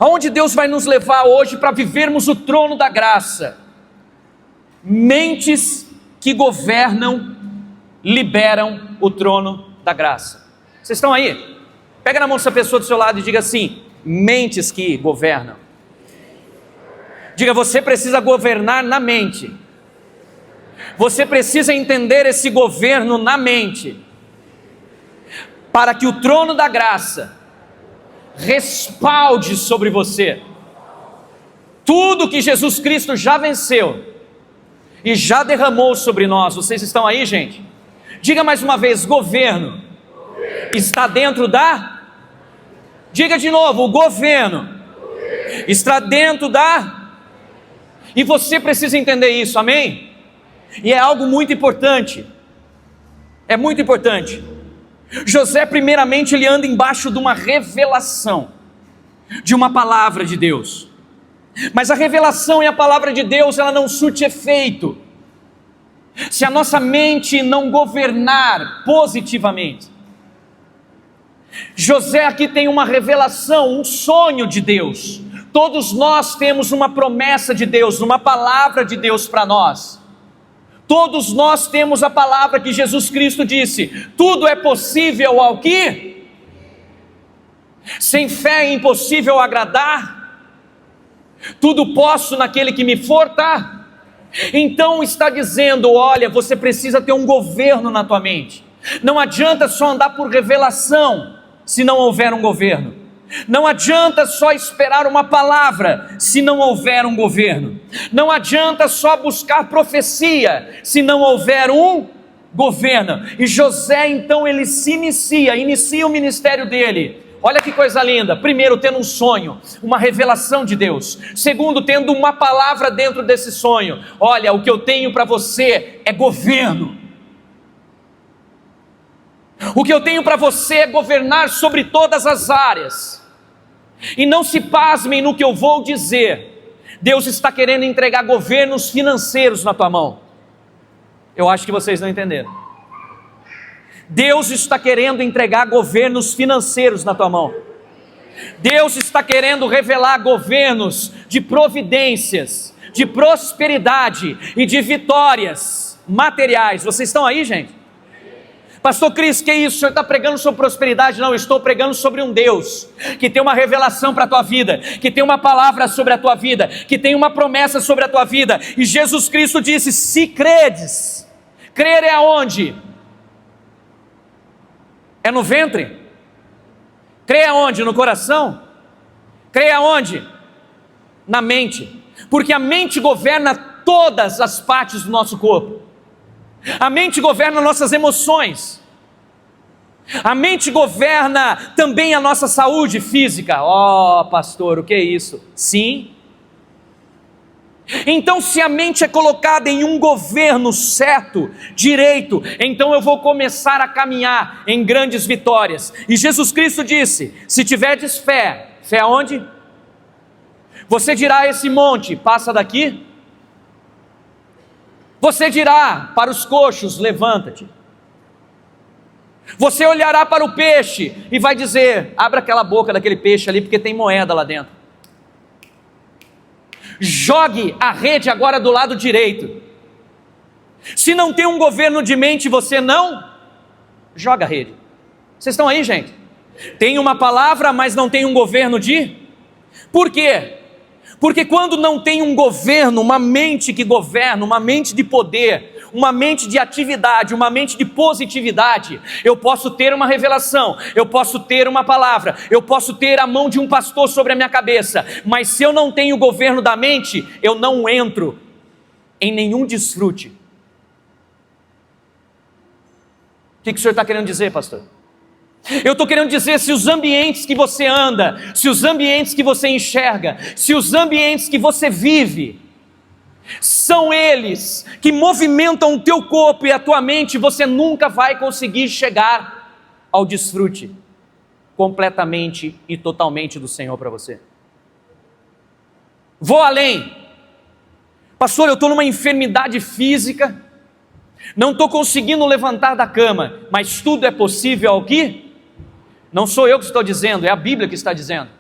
Aonde Deus vai nos levar hoje para vivermos o trono da graça? Mentes que governam, liberam o trono da graça. Vocês estão aí? Pega na mão dessa pessoa do seu lado e diga assim: mentes que governam. Diga: você precisa governar na mente. Você precisa entender esse governo na mente, para que o trono da graça respalde sobre você tudo que Jesus Cristo já venceu e já derramou sobre nós. Vocês estão aí, gente? Diga mais uma vez: governo está dentro da... Diga de novo: o governo está dentro da... E você precisa entender isso, amém? E é algo muito importante. É muito importante. José, primeiramente, ele anda embaixo de uma revelação, de uma palavra de Deus. Mas a revelação e a palavra de Deus, ela não surte efeito se a nossa mente não governar positivamente. José aqui tem uma revelação, um sonho de Deus. Todos nós temos uma promessa de Deus, uma palavra de Deus para nós. Todos nós temos a palavra que Jesus Cristo disse: tudo é possível ao que? Sem fé é impossível agradar. Tudo posso naquele que me forta. Então está dizendo: olha, você precisa ter um governo na tua mente. Não adianta só andar por revelação se não houver um governo. Não adianta só esperar uma palavra se não houver um governo. Não adianta só buscar profecia se não houver um governo. E José, então, ele se inicia o ministério dele. Olha que coisa linda. Primeiro, tendo um sonho, uma revelação de Deus. Segundo, tendo uma palavra dentro desse sonho. Olha, o que eu tenho para você é governo. O que eu tenho para você é governar sobre todas as áreas. E não se pasmem no que eu vou dizer. Deus está querendo entregar governos financeiros na tua mão. Eu acho que vocês não entenderam. Deus está querendo entregar governos financeiros na tua mão. Deus está querendo revelar governos de providências, de prosperidade e de vitórias materiais. Vocês estão aí, gente? Pastor Cris, que isso? O senhor está pregando sobre prosperidade? Não, eu estou pregando sobre um Deus que tem uma revelação para a tua vida, que tem uma palavra sobre a tua vida, que tem uma promessa sobre a tua vida. E Jesus Cristo disse: se credes. Crer é aonde? É no ventre? Crer aonde? No coração? Crer aonde? Na mente. Porque a mente governa todas as partes do nosso corpo. A mente governa nossas emoções. A mente governa também a nossa saúde física. Oh, pastor, o que é isso? Sim. Então, se a mente é colocada em um governo certo, direito, então eu vou começar a caminhar em grandes vitórias. E Jesus Cristo disse: se tiverdes fé, fé aonde? Você dirá a esse monte: passa daqui. Você dirá para os coxos: levanta-te. Você olhará para o peixe e vai dizer: abra aquela boca daquele peixe ali, porque tem moeda lá dentro. Jogue a rede agora do lado direito. Se não tem um governo de mente, você não joga a rede. Vocês estão aí, gente? Tem uma palavra, mas não tem um governo de... Por quê? Porque quando não tem um governo, uma mente que governa, uma mente de poder, uma mente de atividade, uma mente de positividade, eu posso ter uma revelação, eu posso ter uma palavra, eu posso ter a mão de um pastor sobre a minha cabeça, mas se eu não tenho o governo da mente, eu não entro em nenhum desfrute. O que o senhor está querendo dizer, pastor? Eu estou querendo dizer, se os ambientes que você anda, se os ambientes que você enxerga, se os ambientes que você vive, são eles que movimentam o teu corpo e a tua mente, você nunca vai conseguir chegar ao desfrute completamente e totalmente do Senhor para você. Vou além. Pastor, eu estou numa enfermidade física, não estou conseguindo levantar da cama, mas tudo é possível ao que? Não sou eu que estou dizendo, é a Bíblia que está dizendo.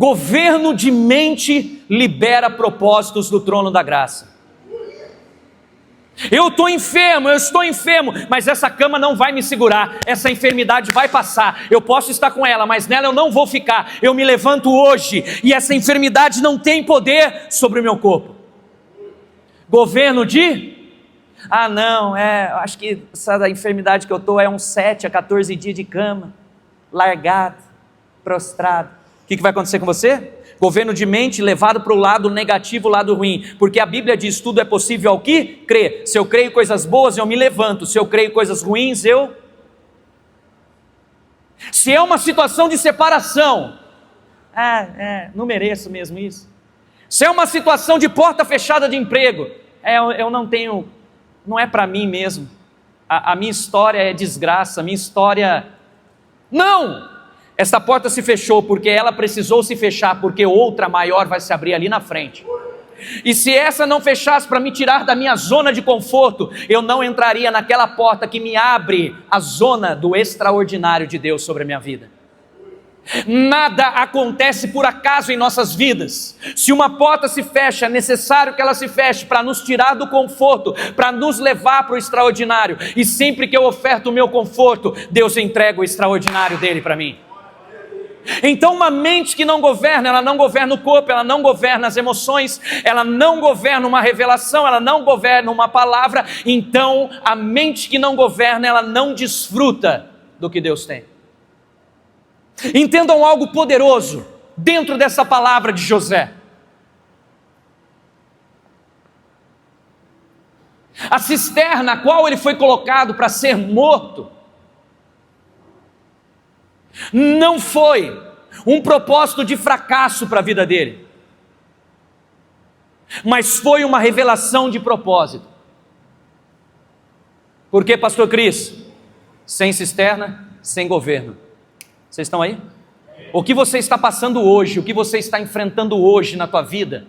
Governo de mente libera propósitos do trono da graça. Eu estou enfermo, mas essa cama não vai me segurar, essa enfermidade vai passar, eu posso estar com ela, mas nela eu não vou ficar, eu me levanto hoje, e essa enfermidade não tem poder sobre o meu corpo. Governo de... não, acho que essa enfermidade que eu estou é uns 7 a 14 dias de cama, largado, prostrado. O que vai acontecer com você? Governo de mente levado para o lado negativo, o lado ruim, porque a Bíblia diz: tudo é possível ao que crê. Se eu creio coisas boas, eu me levanto. Se eu creio coisas ruins, se é uma situação de separação, não mereço mesmo isso. Se é uma situação de porta fechada de emprego, eu não tenho, não é para mim mesmo, a minha história é desgraça, a minha história... Não! Esta porta se fechou porque ela precisou se fechar, porque outra maior vai se abrir ali na frente. E se essa não fechasse para me tirar da minha zona de conforto, eu não entraria naquela porta que me abre a zona do extraordinário de Deus sobre a minha vida. Nada acontece por acaso em nossas vidas. Se uma porta se fecha, é necessário que ela se feche para nos tirar do conforto, para nos levar para o extraordinário. E sempre que eu oferto o meu conforto, Deus entrega o extraordinário dele para mim. Então uma mente que não governa, ela não governa o corpo, ela não governa as emoções, ela não governa uma revelação, ela não governa uma palavra. Então a mente que não governa, ela não desfruta do que Deus tem. Entendam algo poderoso dentro dessa palavra de José. A cisterna a qual ele foi colocado para ser morto, não foi um propósito de fracasso para a vida dele, mas foi uma revelação de propósito. Por que, pastor Cris? Sem cisterna, sem governo. Vocês estão aí? O que você está passando hoje, o que você está enfrentando hoje na tua vida,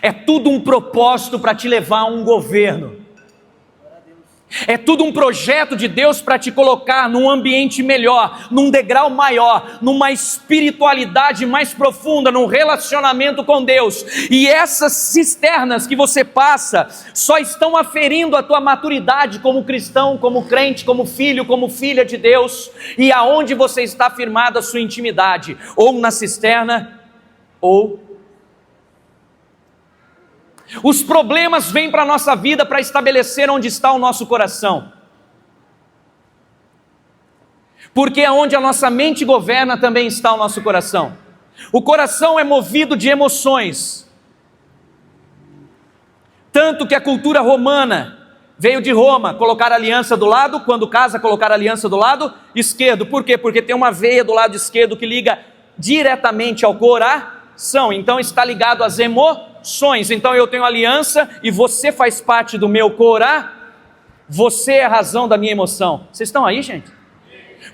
é tudo um propósito para te levar a um governo. É tudo um projeto de Deus para te colocar num ambiente melhor, num degrau maior, numa espiritualidade mais profunda, num relacionamento com Deus. E essas cisternas que você passa só estão aferindo a tua maturidade como cristão, como crente, como filho, como filha de Deus, e aonde você está firmado a sua intimidade, ou na cisterna, ou... Os problemas vêm para a nossa vida para estabelecer onde está o nosso coração. Porque onde a nossa mente governa também está o nosso coração. O coração é movido de emoções. Tanto que a cultura romana veio de Roma, colocar a aliança do lado, quando casa, colocar a aliança do lado esquerdo. Por quê? Porque tem uma veia do lado esquerdo que liga diretamente ao coração. Então está ligado às emoções. Então eu tenho aliança e você faz parte do meu coração. Você é a razão da minha emoção. Vocês estão aí, gente?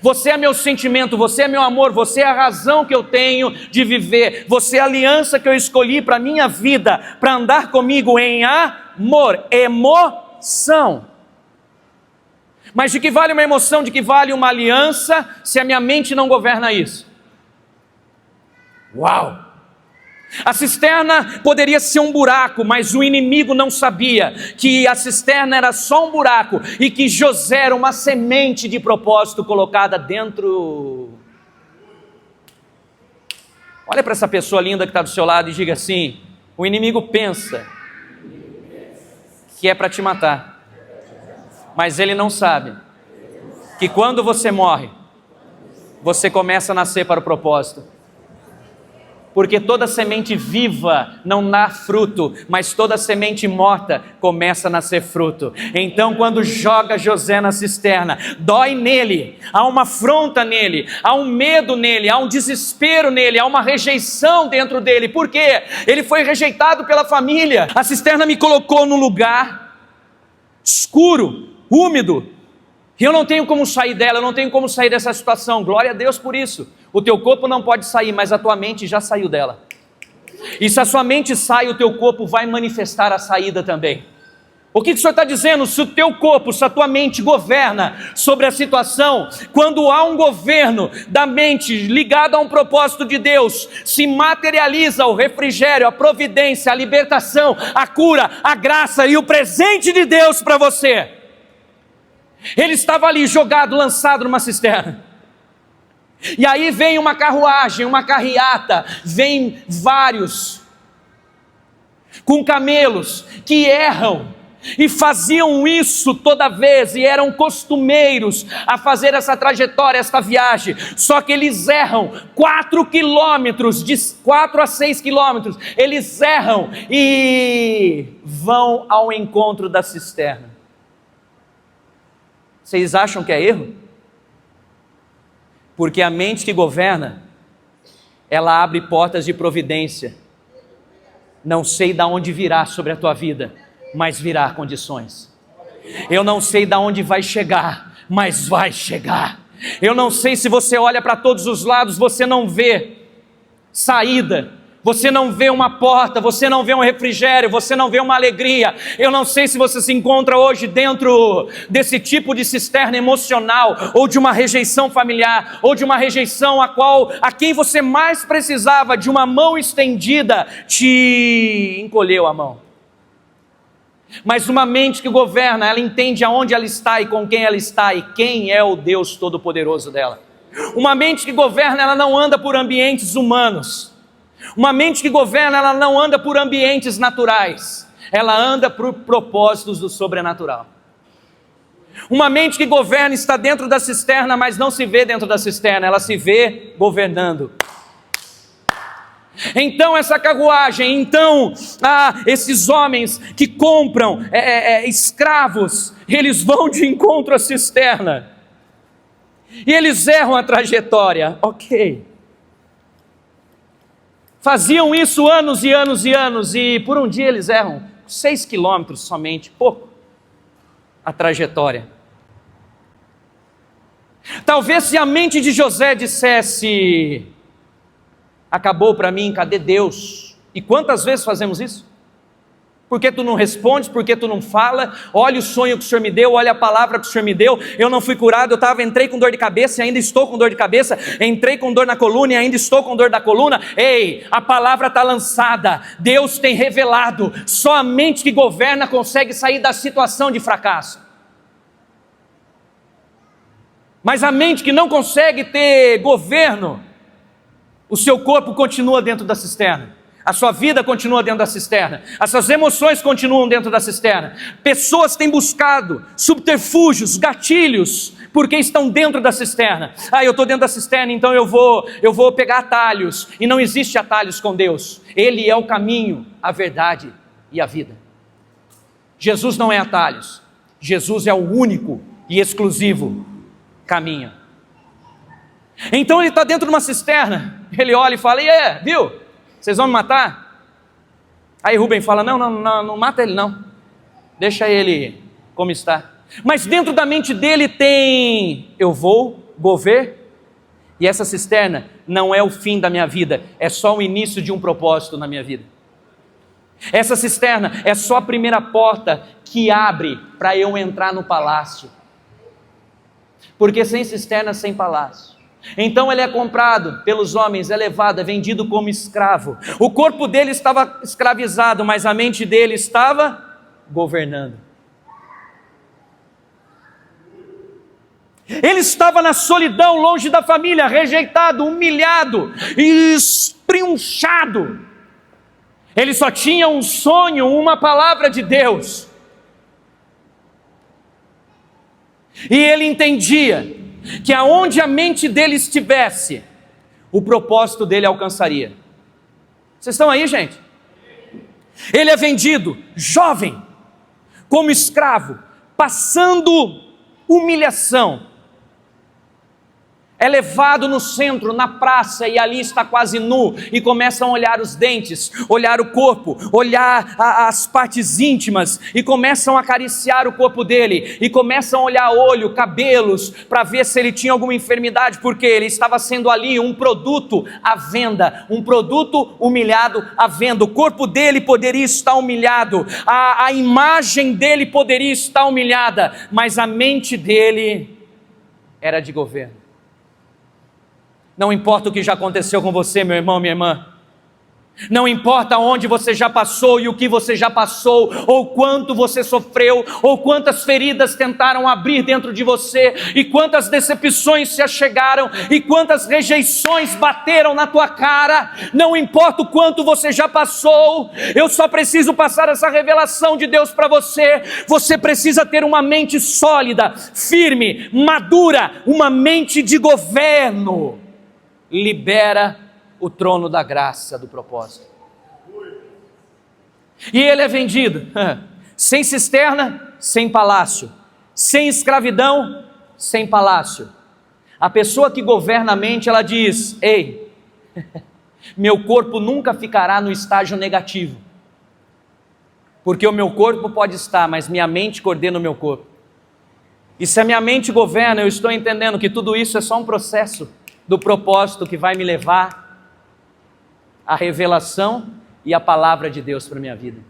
Você é meu sentimento, você é meu amor, você é a razão que eu tenho de viver. Você é a aliança que eu escolhi para a minha vida, para andar comigo em amor, emoção. Mas de que vale uma emoção, de que vale uma aliança, se a minha mente não governa isso? Uau! A cisterna poderia ser um buraco, mas o inimigo não sabia que a cisterna era só um buraco e que José era uma semente de propósito colocada dentro. Olha para essa pessoa linda que está do seu lado e diga assim: o inimigo pensa que é para te matar, mas ele não sabe que quando você morre, você começa a nascer para o propósito. Porque toda semente viva não dá fruto, mas toda semente morta começa a nascer fruto. Então quando joga José na cisterna, dói nele, há uma afronta nele, há um medo nele, há um desespero nele, há uma rejeição dentro dele. Por quê? Ele foi rejeitado pela família. A cisterna me colocou num lugar escuro, úmido, e eu não tenho como sair dela, eu não tenho como sair dessa situação. Glória a Deus por isso. O teu corpo não pode sair, mas a tua mente já saiu dela. E se a sua mente sai, o teu corpo vai manifestar a saída também. O que o Senhor está dizendo? Se o teu corpo, se a tua mente governa sobre a situação, quando há um governo da mente ligado a um propósito de Deus, se materializa o refrigério, a providência, a libertação, a cura, a graça e o presente de Deus para você. Ele estava ali jogado, lançado numa cisterna. E aí vem uma carruagem, uma carreata, vem vários com camelos que erram. E faziam isso toda vez, e eram costumeiros a fazer essa trajetória, esta viagem. Só que eles erram 4 quilômetros, de 4 a 6 quilômetros, eles erram e vão ao encontro da cisterna. Vocês acham que é erro? Porque a mente que governa, ela abre portas de providência. Não sei de onde virá sobre a tua vida, mas virá condições. Eu não sei de onde vai chegar, mas vai chegar. Eu não sei se você olha para todos os lados, você não vê saída, você não vê uma porta, você não vê um refrigério, você não vê uma alegria. Eu não sei se você se encontra hoje dentro desse tipo de cisterna emocional, ou de uma rejeição familiar, ou de uma rejeição a quem você mais precisava de uma mão estendida, te encolheu a mão. Mas uma mente que governa, ela entende aonde ela está e com quem ela está e quem é o Deus Todo-Poderoso dela. Uma mente que governa, ela não anda por ambientes humanos. Uma mente que governa, ela não anda por ambientes naturais. Ela anda por propósitos do sobrenatural. Uma mente que governa está dentro da cisterna, mas não se vê dentro da cisterna, ela se vê governando. Então essa carruagem, esses homens que compram escravos, eles vão de encontro à cisterna, e eles erram a trajetória, ok, faziam isso anos e anos e anos, e por um dia eles erram 6 quilômetros somente, pouco, a trajetória. Talvez se a mente de José dissesse: acabou para mim, cadê Deus? E quantas vezes fazemos isso? Por que tu não respondes? Por que tu não fala? Olha o sonho que o Senhor me deu, olha a palavra que o Senhor me deu. Eu não fui curado, entrei com dor de cabeça e ainda estou com dor de cabeça. Entrei com dor na coluna e ainda estou com dor da coluna. Ei, a palavra está lançada, Deus tem revelado. Só a mente que governa consegue sair da situação de fracasso. Mas a mente que não consegue ter governo, o seu corpo continua dentro da cisterna, a sua vida continua dentro da cisterna, as suas emoções continuam dentro da cisterna. Pessoas têm buscado subterfúgios, gatilhos, porque estão dentro da cisterna. Eu estou dentro da cisterna, então eu vou pegar atalhos, e não existe atalhos com Deus. Ele é o caminho, a verdade e a vida. Jesus não é atalhos, Jesus é o único e exclusivo caminho. Então ele está dentro de uma cisterna, ele olha e fala: viu? Vocês vão me matar? Aí Rubem fala: não mata ele não, deixa ele como está. Mas dentro da mente dele tem: eu vou governar, e essa cisterna não é o fim da minha vida, é só o início de um propósito na minha vida. Essa cisterna é só a primeira porta que abre para eu entrar no palácio, porque sem cisterna, sem palácio. Então ele é comprado pelos homens, é levado, é vendido como escravo. O corpo dele estava escravizado, mas a mente dele estava governando. Ele estava na solidão, longe da família, rejeitado, humilhado e esprinchado. Ele só tinha um sonho, uma palavra de Deus. E ele entendia que aonde a mente dele estivesse, o propósito dele alcançaria. Vocês estão aí, gente? Ele é vendido, jovem, como escravo, passando humilhação. é levado no centro, na praça, e ali está quase nu, e começam a olhar os dentes, olhar o corpo, olhar as partes íntimas, e começam a acariciar o corpo dele, e começam a olhar olho, cabelos, para ver se ele tinha alguma enfermidade, porque ele estava sendo ali um produto à venda, um produto humilhado à venda. O corpo dele poderia estar humilhado, a imagem dele poderia estar humilhada, mas a mente dele era de governo. Não importa o que já aconteceu com você, meu irmão, minha irmã. Não importa onde você já passou e o que você já passou, ou quanto você sofreu, ou quantas feridas tentaram abrir dentro de você, e quantas decepções se achegaram, e quantas rejeições bateram na tua cara. Não importa o quanto você já passou, eu só preciso passar essa revelação de Deus para você. Você precisa ter uma mente sólida, firme, madura, uma mente de governo. Libera o trono da graça, do propósito. E ele é vendido sem cisterna, sem palácio, sem escravidão, sem palácio. A pessoa que governa a mente, ela diz: ei, meu corpo nunca ficará no estágio negativo, porque o meu corpo pode estar, mas minha mente coordena o meu corpo. E se a minha mente governa, eu estou entendendo que tudo isso é só um processo do propósito que vai me levar à revelação e à palavra de Deus para a minha vida.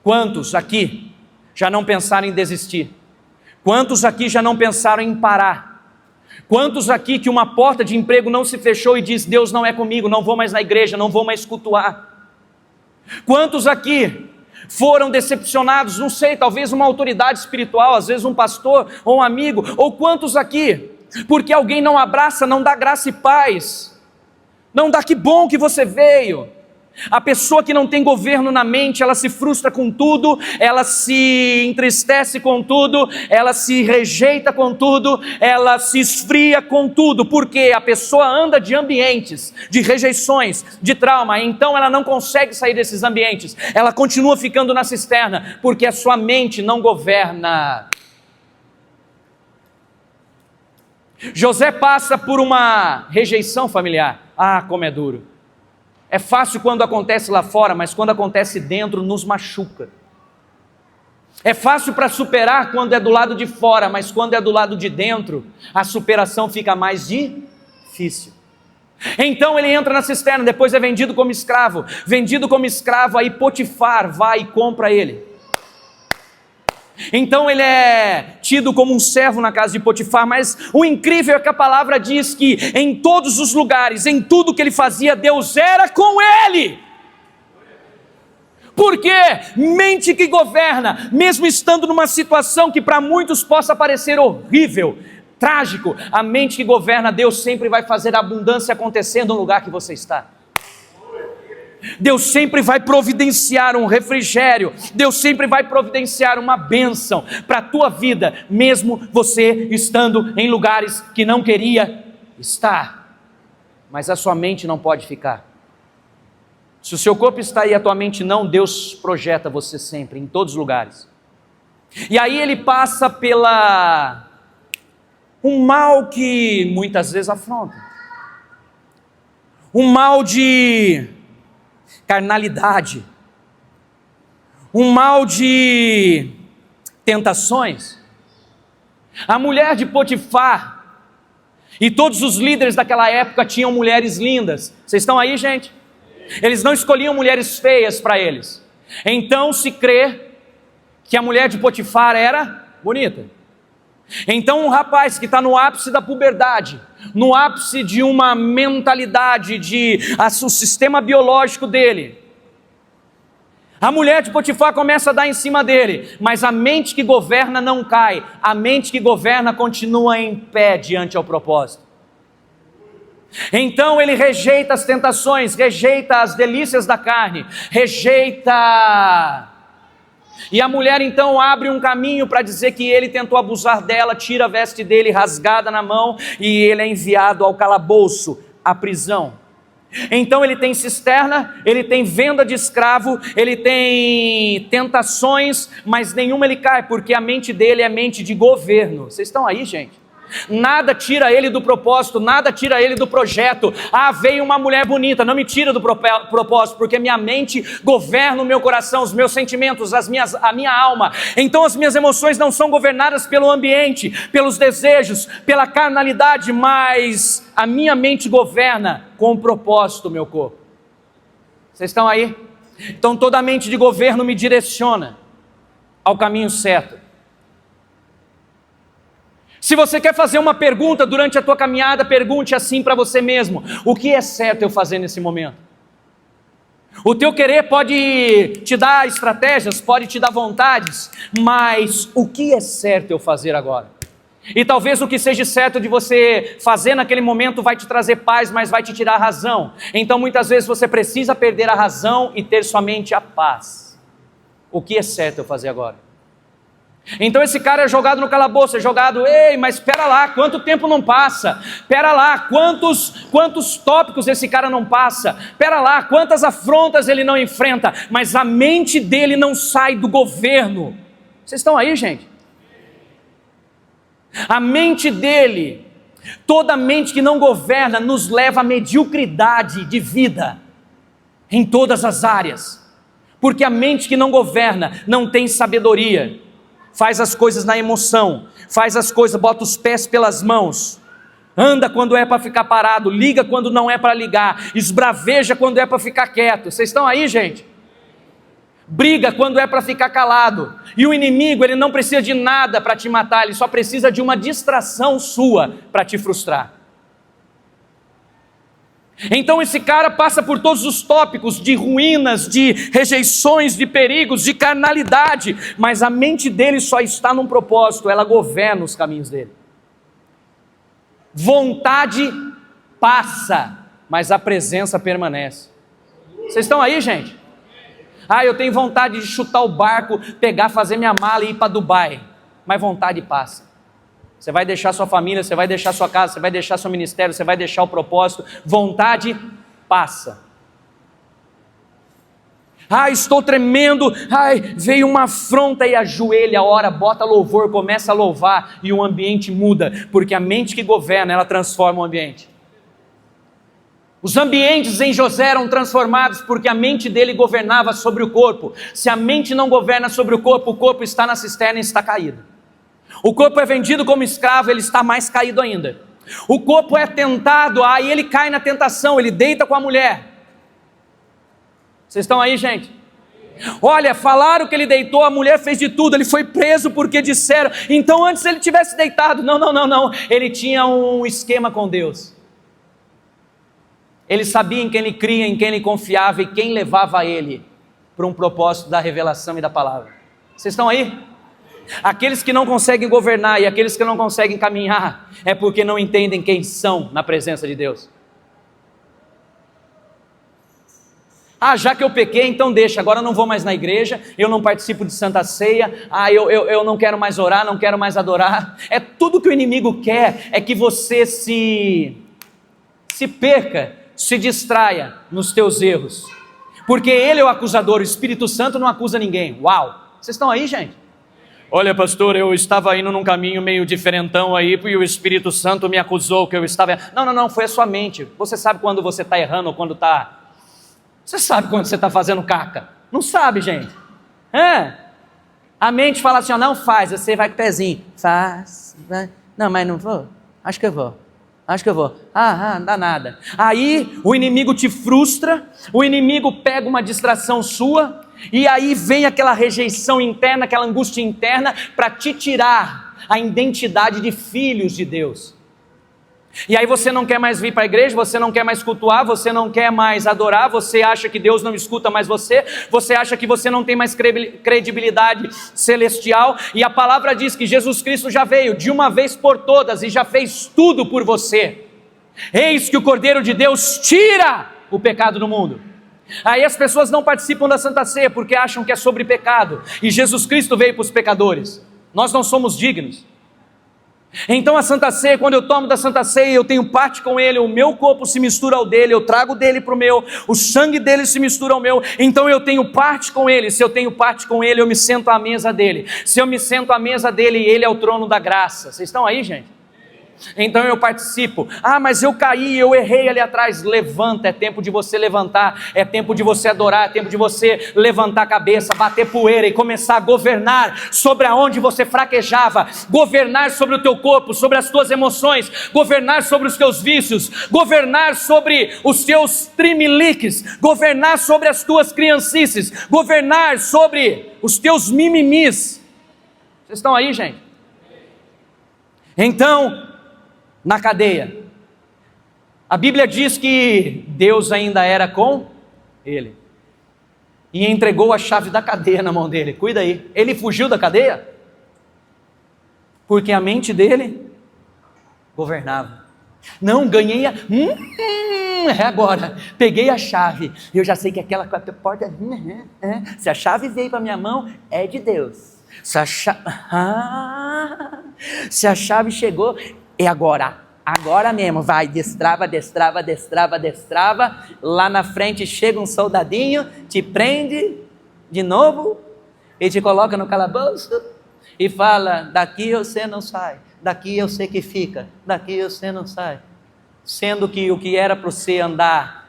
Quantos aqui já não pensaram em desistir? Quantos aqui já não pensaram em parar? Quantos aqui que uma porta de emprego não se fechou e diz: Deus não é comigo, não vou mais na igreja, não vou mais cultuar? Quantos aqui foram decepcionados, não sei, talvez uma autoridade espiritual, às vezes um pastor ou um amigo? Ou quantos aqui, porque alguém não abraça, não dá graça e paz, não dá que bom que você veio? A pessoa que não tem governo na mente, ela se frustra com tudo, ela se entristece com tudo, ela se rejeita com tudo, ela se esfria com tudo, porque a pessoa anda de ambientes, de rejeições, de trauma, então ela não consegue sair desses ambientes, ela continua ficando na cisterna, porque a sua mente não governa. José passa por uma rejeição familiar. Ah, como é duro. É fácil quando acontece lá fora, mas quando acontece dentro nos machuca. É fácil para superar quando é do lado de fora, mas quando é do lado de dentro, a superação fica mais difícil. Então ele entra na cisterna, depois é vendido como escravo. Vendido como escravo, aí Potifar vai e compra ele. Então ele é tido como um servo na casa de Potifar, mas o incrível é que a palavra diz que em todos os lugares, em tudo que ele fazia, Deus era com ele. Porque mente que governa, mesmo estando numa situação que para muitos possa parecer horrível, trágico, a mente que governa, Deus sempre vai fazer a abundância acontecer no lugar que você está. Deus sempre vai providenciar um refrigério, Deus sempre vai providenciar uma bênção para a tua vida, mesmo você estando em lugares que não queria estar, mas a sua mente não pode ficar. Se o seu corpo está aí e a tua mente não, Deus projeta você sempre, em todos os lugares. E aí ele passa pela um mal que muitas vezes afronta, um mal de carnalidade, um mal de tentações. A mulher de Potifar, e todos os líderes daquela época tinham mulheres lindas. Vocês estão aí, gente? Eles não escolhiam mulheres feias para eles. Então se crê que a mulher de Potifar era bonita. Então um rapaz que está no ápice da puberdade, no ápice de uma mentalidade, o sistema biológico dele, a mulher de Potifar começa a dar em cima dele, mas a mente que governa não cai, a mente que governa continua em pé diante ao propósito. Então ele rejeita as tentações, rejeita as delícias da carne, rejeita. E a mulher então abre um caminho para dizer que ele tentou abusar dela, tira a veste dele rasgada na mão e ele é enviado ao calabouço, à prisão. Então ele tem cisterna, ele tem venda de escravo, ele tem tentações, mas nenhuma ele cai, porque a mente dele é mente de governo. Vocês estão aí, gente? Nada tira ele do propósito, nada tira ele do projeto. Veio uma mulher bonita, não me tira do propósito, porque minha mente governa o meu coração, os meus sentimentos, a minha alma. Então as minhas emoções não são governadas pelo ambiente, pelos desejos, pela carnalidade, mas a minha mente governa com o propósito do meu corpo. Vocês estão aí? Então toda a mente de governo me direciona ao caminho certo. Se você quer fazer uma pergunta durante a tua caminhada, pergunte assim para você mesmo: o que é certo eu fazer nesse momento? O teu querer pode te dar estratégias, pode te dar vontades, mas o que é certo eu fazer agora? E talvez o que seja certo de você fazer naquele momento vai te trazer paz, mas vai te tirar a razão. Então muitas vezes você precisa perder a razão e ter somente a paz. O que é certo eu fazer agora? Então esse cara é jogado no calabouço, ei, mas espera lá, quanto tempo não passa? Espera lá, quantos tópicos esse cara não passa? Espera lá, quantas afrontas ele não enfrenta? Mas a mente dele não sai do governo. Vocês estão aí, gente? A mente dele, toda mente que não governa, nos leva à mediocridade de vida, em todas as áreas, porque a mente que não governa, não tem sabedoria, faz as coisas na emoção, faz as coisas, bota os pés pelas mãos, anda quando é para ficar parado, liga quando não é para ligar, esbraveja quando é para ficar quieto. Vocês estão aí, gente? Briga quando é para ficar calado. E o inimigo, ele não precisa de nada para te matar, ele só precisa de uma distração sua para te frustrar. Então esse cara passa por todos os tópicos de ruínas, de rejeições, de perigos, de carnalidade, mas a mente dele só está num propósito, ela governa os caminhos dele. Vontade passa, mas a presença permanece. Vocês estão aí, gente? Eu tenho vontade de chutar o barco, pegar, fazer minha mala e ir para Dubai, mas vontade passa. Você vai deixar sua família, você vai deixar sua casa, você vai deixar seu ministério, você vai deixar o propósito. Vontade passa. Estou tremendo, veio uma afronta, e ajoelha, ora, bota louvor, começa a louvar e o ambiente muda, porque a mente que governa, ela transforma o ambiente. Os ambientes em José eram transformados porque a mente dele governava sobre o corpo. Se a mente não governa sobre o corpo está na cisterna e está caído. O corpo é vendido como escravo, ele está mais caído ainda. O corpo é tentado, aí ele cai na tentação, ele deita com a mulher. Vocês estão aí, gente? Olha, falaram que ele deitou, a mulher fez de tudo, ele foi preso porque disseram. Então antes ele tivesse deitado, não, ele tinha um esquema com Deus. Ele sabia em quem ele cria, em quem ele confiava e quem levava ele para um propósito da revelação e da palavra. Vocês estão aí? Aqueles que não conseguem governar e aqueles que não conseguem caminhar é porque não entendem quem são na presença de Deus. Já que eu pequei, então deixa, agora eu não vou mais na igreja, eu não participo de Santa Ceia, eu não quero mais orar, não quero mais adorar. É tudo que o inimigo quer, é que você se perca, se distraia nos teus erros, porque ele é o acusador, o Espírito Santo não acusa ninguém. Uau, vocês estão aí, gente? Olha, pastor, eu estava indo num caminho meio diferentão aí, e o Espírito Santo me acusou que eu estava... Não, foi a sua mente. Você sabe quando você está errando ou quando está... Você sabe quando você está fazendo caca? Não sabe, gente? A mente fala assim, não faz, você vai com o pezinho. Faz, vai. Não, mas não vou. Acho que eu vou. Não dá nada. Aí o inimigo te frustra, o inimigo pega uma distração sua, e aí vem aquela rejeição interna, aquela angústia interna, para te tirar a identidade de filhos de Deus. E aí você não quer mais vir para a igreja, você não quer mais cultuar, você não quer mais adorar, você acha que Deus não escuta mais você acha que você não tem mais credibilidade celestial, e a palavra diz que Jesus Cristo já veio de uma vez por todas e já fez tudo por você. Eis que o Cordeiro de Deus tira o pecado do mundo. Aí as pessoas não participam da Santa Ceia porque acham que é sobre pecado, e Jesus Cristo veio para os pecadores, nós não somos dignos. Então a Santa Ceia, quando eu tomo da Santa Ceia, eu tenho parte com ele, o meu corpo se mistura ao dele, eu trago dele para o meu, o sangue dele se mistura ao meu, então eu tenho parte com ele. Se eu tenho parte com ele, eu me sento à mesa dele. Se eu me sento à mesa dele, ele é o trono da graça. Vocês estão aí, gente? então eu participo. Ah, mas eu caí, eu errei ali atrás. Levanta, é tempo de você levantar, é tempo de você adorar, é tempo de você levantar a cabeça, bater poeira e começar a governar sobre aonde você fraquejava, governar sobre o teu corpo, sobre as tuas emoções, governar sobre os teus vícios, governar sobre os teus trimeliques, governar sobre as tuas criancices, governar sobre os teus mimimis. Vocês estão aí, gente? Então, na cadeia, a Bíblia diz que Deus ainda era com ele e entregou a chave da cadeia na mão dele. Cuida aí, ele fugiu da cadeia porque a mente dele governava. Não, ganhei é agora, peguei a chave, eu já sei que aquela porta, se a chave veio para minha mão, é de Deus. Se a chave chegou, é agora mesmo, vai, destrava, lá na frente chega um soldadinho, te prende de novo, e te coloca no calabouço, e fala, daqui você não sai, daqui eu sei que fica, daqui você não sai. Sendo que o que era para você andar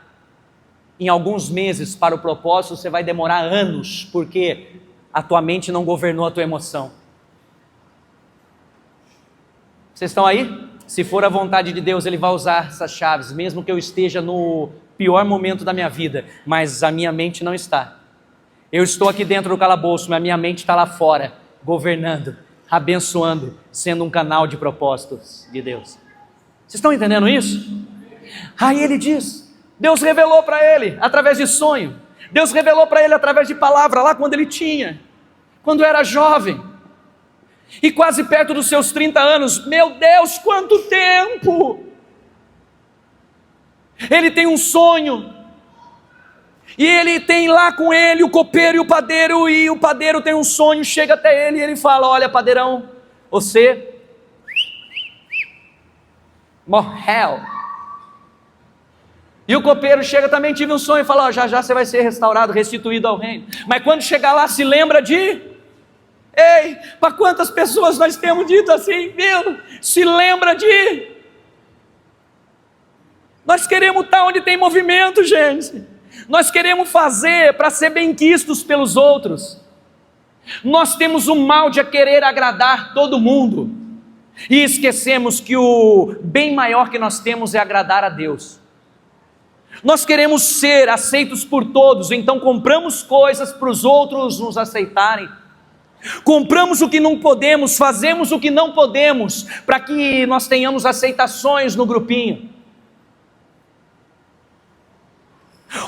em alguns meses para o propósito, você vai demorar anos, porque a tua mente não governou a tua emoção. Vocês estão aí? Se for a vontade de Deus, Ele vai usar essas chaves, mesmo que eu esteja no pior momento da minha vida, mas a minha mente não está. Eu estou aqui dentro do calabouço, mas a minha mente está lá fora, governando, abençoando, sendo um canal de propósitos de Deus. Vocês estão entendendo isso? Aí ele diz, Deus revelou para ele através de sonho, Deus revelou para ele através de palavra, lá quando era jovem, e quase perto dos seus 30 anos, meu Deus, quanto tempo! Ele tem um sonho, e ele tem lá com ele o copeiro e o padeiro tem um sonho, chega até ele e ele fala, olha padeirão, você morreu. E o copeiro chega, também tive um sonho, e fala, já você vai ser restaurado, restituído ao reino. Mas quando chegar lá, se lembra de... Ei, para quantas pessoas nós temos dito assim, viu? Se lembra de... Nós queremos estar onde tem movimento, gente. Nós queremos fazer para ser bem-quistos pelos outros. Nós temos o mal de querer agradar todo mundo. E esquecemos que o bem maior que nós temos é agradar a Deus. Nós queremos ser aceitos por todos, então compramos coisas para os outros nos aceitarem. Compramos o que não podemos, fazemos o que não podemos, para que nós tenhamos aceitações no grupinho.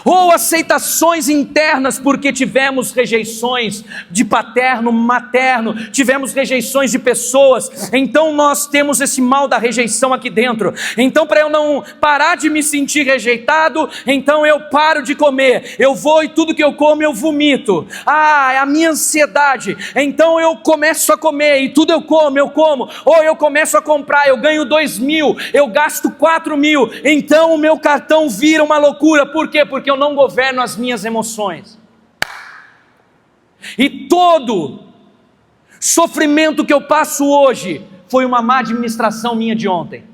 Ou aceitações internas, porque tivemos rejeições de paterno, materno, tivemos rejeições de pessoas, então nós temos esse mal da rejeição aqui dentro. Então, para eu não parar de me sentir rejeitado, então eu paro de comer, eu vou e tudo que eu como eu vomito. É a minha ansiedade, então eu começo a comer e tudo eu como, ou eu começo a comprar, eu ganho 2.000, eu gasto 4.000, então o meu cartão vira uma loucura. Por quê? Porque eu não governo as minhas emoções. E todo sofrimento que eu passo hoje foi uma má administração minha de ontem.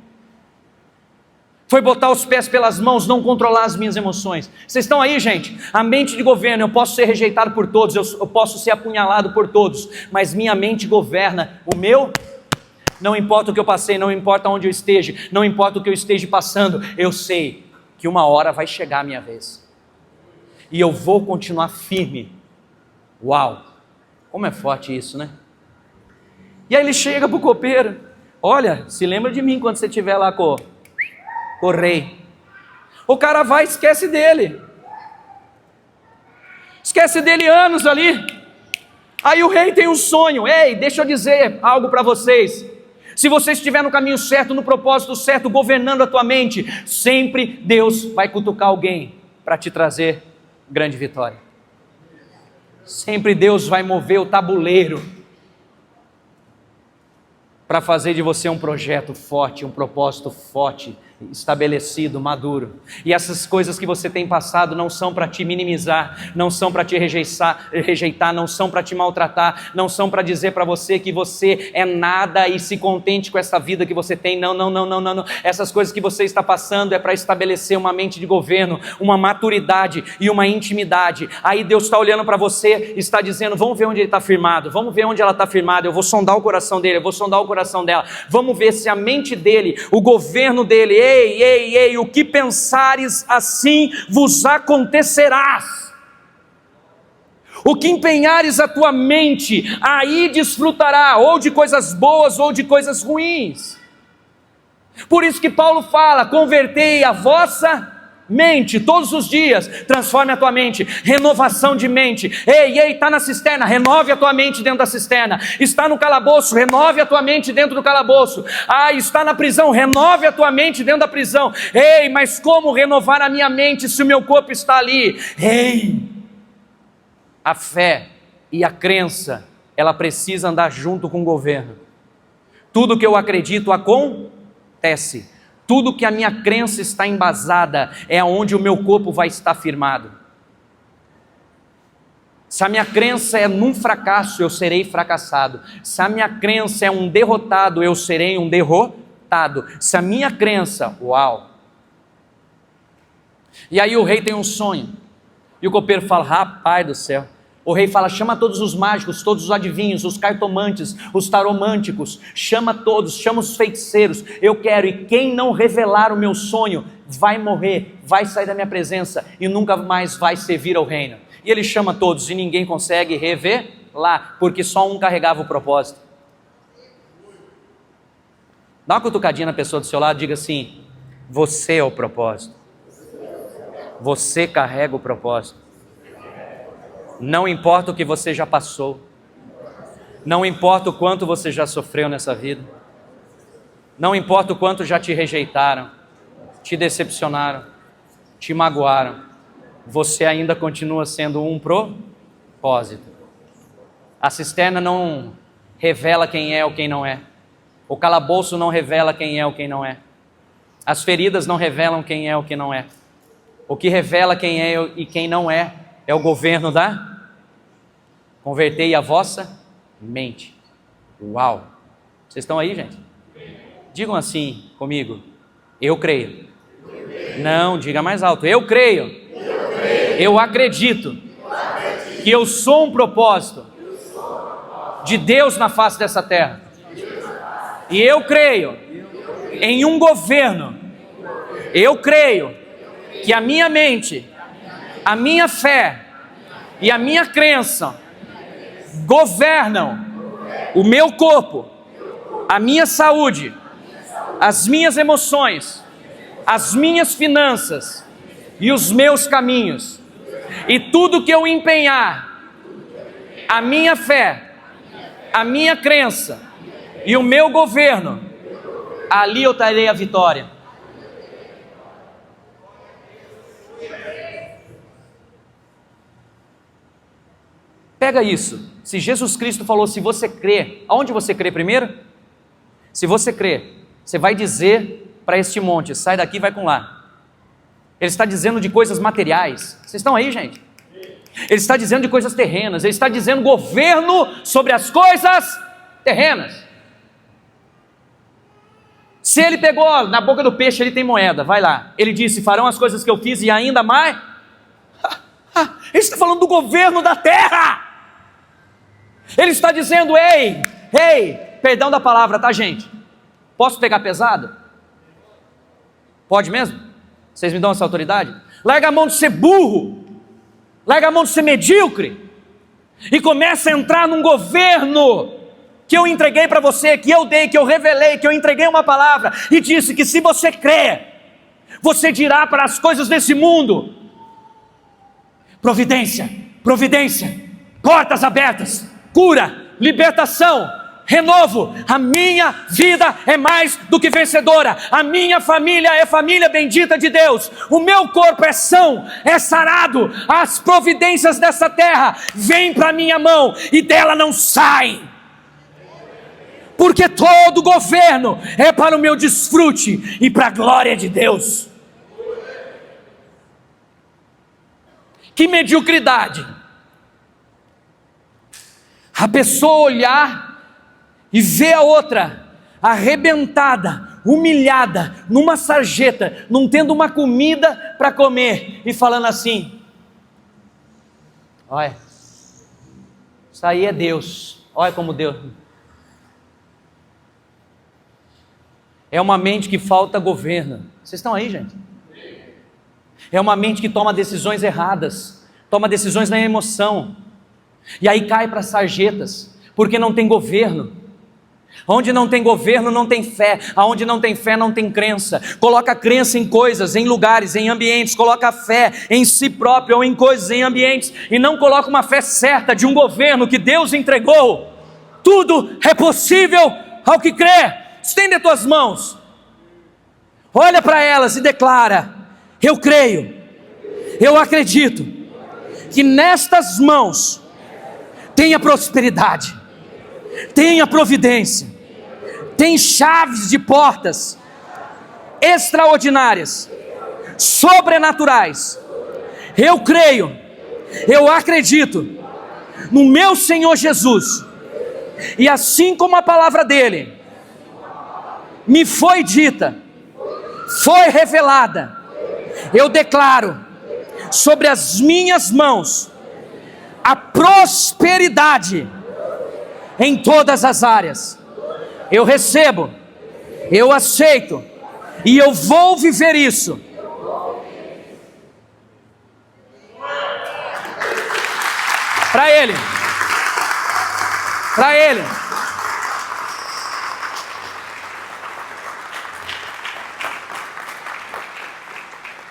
Foi botar os pés pelas mãos, não controlar as minhas emoções. Vocês estão aí, gente? A mente de governo, eu posso ser rejeitado por todos, eu posso ser apunhalado por todos, mas minha mente governa o meu. Não importa o que eu passei, não importa onde eu esteja, não importa o que eu esteja passando, eu sei que uma hora vai chegar a minha vez. E eu vou continuar firme. Uau! Como é forte isso, né? E aí ele chega para o copeiro. Olha, se lembra de mim quando você estiver lá com o rei. O cara vai e esquece dele. Esquece dele anos ali. Aí o rei tem um sonho. Ei, deixa eu dizer algo para vocês. Se você estiver no caminho certo, no propósito certo, governando a tua mente, sempre Deus vai cutucar alguém para te trazer grande vitória. Sempre Deus vai mover o tabuleiro para fazer de você um projeto forte, um propósito forte estabelecido, maduro. E essas coisas que você tem passado não são para te minimizar, não são para te rejeitar, não são para te maltratar, não são para dizer para você que você é nada e se contente com essa vida que você tem. Não. Essas coisas que você está passando é para estabelecer uma mente de governo, uma maturidade e uma intimidade. Aí Deus está olhando para você e está dizendo: vamos ver onde ele está firmado, vamos ver onde ela está firmada, eu vou sondar o coração dele, eu vou sondar o coração dela, vamos ver se a mente dele, o governo dele, ei, o que pensares assim vos acontecerás. O que empenhares a tua mente, aí desfrutará, ou de coisas boas ou de coisas ruins. Por isso que Paulo fala: convertei a vossa mente todos os dias, transforme a tua mente, renovação de mente. Ei, está na cisterna, renove a tua mente dentro da cisterna. Está no calabouço, renove a tua mente dentro do calabouço. Está na prisão, renove a tua mente dentro da prisão. Ei, mas como renovar a minha mente se o meu corpo está ali? Ei, a fé e a crença, ela precisa andar junto com o governo. Tudo que eu acredito acontece. Tudo que a minha crença está embasada é onde o meu corpo vai estar firmado. Se a minha crença é num fracasso, eu serei fracassado. Se a minha crença é um derrotado, eu serei um derrotado. Se a minha crença, uau! E aí o rei tem um sonho. E o copeiro fala: rapaz do céu. O rei fala: chama todos os mágicos, todos os adivinhos, os cartomantes, os taromânticos, chama todos, chama os feiticeiros, eu quero, e quem não revelar o meu sonho, vai morrer, vai sair da minha presença, e nunca mais vai servir ao reino. E ele chama todos, e ninguém consegue revelar, porque só um carregava o propósito. Dá uma cutucadinha na pessoa do seu lado, diga assim: você é o propósito, você carrega o propósito. Não importa o que você já passou, não importa o quanto você já sofreu nessa vida, não importa o quanto já te rejeitaram, te decepcionaram, te magoaram, você ainda continua sendo um propósito. A cisterna não revela quem é ou quem não é, o calabouço não revela quem é ou quem não é, as feridas não revelam quem é ou quem não é. O que revela quem é e quem não é o governo da convertei a vossa mente. Uau! Vocês estão aí, gente? Digam assim comigo: eu creio. Não, diga mais alto: eu creio. Eu acredito que eu sou um propósito de Deus na face dessa terra. E eu creio em um governo. Eu creio que a minha mente, a minha fé e a minha crença governam o meu corpo, a minha saúde, as minhas emoções, as minhas finanças e os meus caminhos. E tudo que eu empenhar, a minha fé, a minha crença e o meu governo, ali eu terei a vitória. Pega isso. Se Jesus Cristo falou: se você crê, aonde você crê primeiro? Se você crê, você vai dizer para este monte: sai daqui e vai com lá. Ele está dizendo de coisas materiais. Vocês estão aí, gente? Ele está dizendo de coisas terrenas. Ele está dizendo governo sobre as coisas terrenas. Se ele pegou na boca do peixe, ele tem moeda, vai lá. Ele disse: farão as coisas que eu fiz e ainda mais. Ele está falando do governo da terra. Ele está dizendo: ei, perdão da palavra, tá, gente? Posso pegar pesado? Pode mesmo? Vocês me dão essa autoridade? Larga a mão de ser burro, larga a mão de ser medíocre, e começa a entrar num governo que eu entreguei para você, que eu dei, que eu revelei, que eu entreguei uma palavra, e disse que se você crer, você dirá para as coisas desse mundo: providência, portas abertas, cura, libertação, renovo. A minha vida é mais do que vencedora, a minha família é família bendita de Deus, o meu corpo é são, é sarado, as providências dessa terra vêm para a minha mão e dela não saem. porque todo governo é para o meu desfrute e para a glória de Deus. Que mediocridade! A pessoa olhar e ver a outra arrebentada, humilhada, numa sarjeta, não tendo uma comida para comer, e falando assim: olha, isso aí é Deus, olha como Deus. É uma mente que falta governo. Vocês estão aí, gente? É uma mente que toma decisões erradas, toma decisões na emoção, e aí cai para sarjetas, porque não tem governo. Onde não tem governo não tem fé, aonde não tem fé não tem crença. Coloca a crença em coisas, em lugares, em ambientes, coloca a fé em si próprio ou em coisas, em ambientes, e não coloca uma fé certa de um governo que Deus entregou. Tudo é possível ao que crê. Estende as tuas mãos, olha para elas e declara: eu creio, eu acredito que nestas mãos tenha prosperidade, tenha providência, tem chaves de portas extraordinárias, sobrenaturais. Eu creio, eu acredito no meu Senhor Jesus, e assim como a palavra dele me foi dita, foi revelada, eu declaro sobre as minhas mãos a prosperidade em todas as áreas. Eu recebo, eu aceito, e eu vou viver isso. Para Ele, para Ele.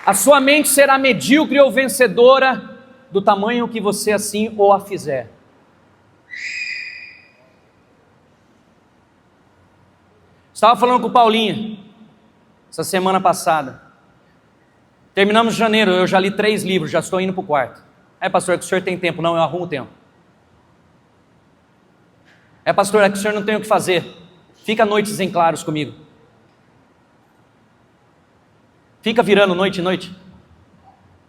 A sua mente será medíocre ou vencedora do tamanho que você assim ou a fizer. Estava falando com o Paulinho essa semana passada. Terminamos janeiro, eu já li 3 livros, já estou indo para o 4º. É, pastor, é que o senhor tem tempo? Não, eu arrumo tempo. É, pastor, é que o senhor não tem o que fazer. Fica noites em claros comigo. Fica virando noite e noite.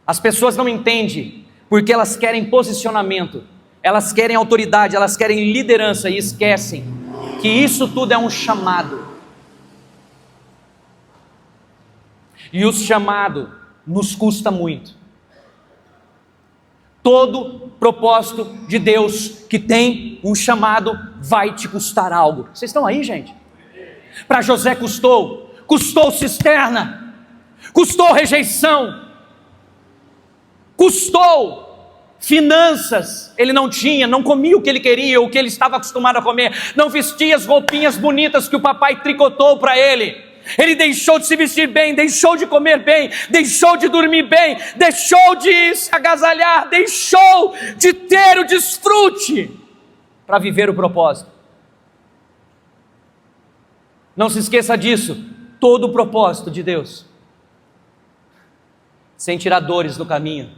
As pessoas não entendem porque elas querem posicionamento, elas querem autoridade, elas querem liderança e esquecem que isso tudo é um chamado. E o chamado nos custa muito. Todo propósito de Deus que tem um chamado vai te custar algo. Vocês estão aí, gente? Para José custou cisterna, custou rejeição, custou finanças. Ele não tinha, não comia o que ele queria, o que ele estava acostumado a comer, não vestia as roupinhas bonitas que o papai tricotou para ele. Ele deixou de se vestir bem, deixou de comer bem, deixou de dormir bem, deixou de se agasalhar, deixou de ter o desfrute para viver o propósito. Não se esqueça disso. Todo o propósito de Deus, sem tirar dores no caminho.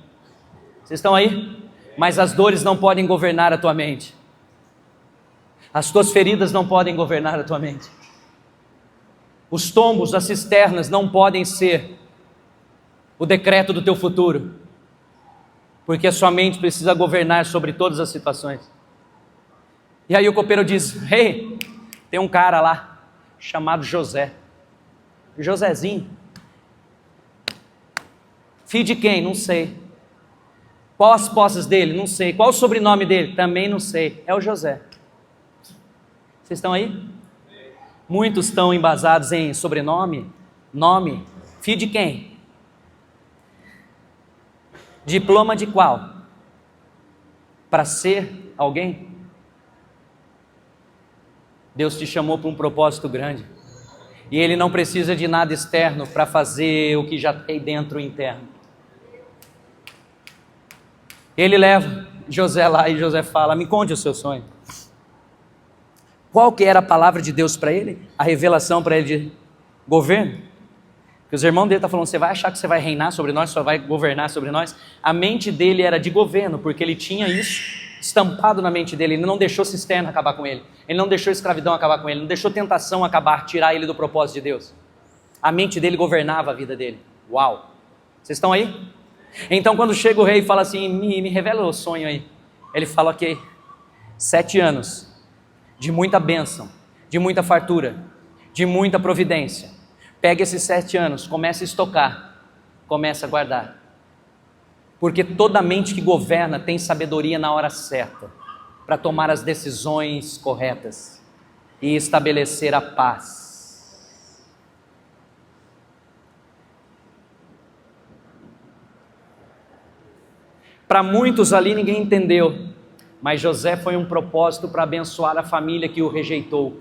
Vocês estão aí? Mas as dores não podem governar a tua mente. As tuas feridas não podem governar a tua mente. Os tombos, as cisternas não podem ser o decreto do teu futuro, porque a sua mente precisa governar sobre todas as situações. E aí o copeiro diz: hey, tem um cara lá chamado José, Josézinho. Filho de quem? Não sei. Qual as posses dele? Não sei. Qual o sobrenome dele? Também não sei. É o José. Vocês estão aí? Muitos estão embasados em sobrenome, nome. Filho de quem? Diploma de qual? Para ser alguém? Deus te chamou para um propósito grande. E Ele não precisa de nada externo para fazer o que já tem dentro interno. Ele leva José lá e José fala: me conte o seu sonho. Qual que era a palavra de Deus para ele? A revelação para ele de governo? Porque os irmãos dele estão falando: você vai achar que você vai reinar sobre nós, só vai governar sobre nós? A mente dele era de governo, porque ele tinha isso estampado na mente dele. Ele não deixou cisterna acabar com ele. Ele não deixou escravidão acabar com ele. Não deixou tentação acabar, tirar ele do propósito de Deus. A mente dele governava a vida dele. Uau! Vocês estão aí? Então quando chega o rei e fala assim, me revela o sonho aí. Ele fala, ok, 7 anos de muita bênção, de muita fartura, de muita providência. Pega esses 7 anos, começa a estocar, começa a guardar. Porque toda mente que governa tem sabedoria na hora certa, para tomar as decisões corretas e estabelecer a paz. Para muitos ali ninguém entendeu, mas José foi um propósito para abençoar a família que o rejeitou.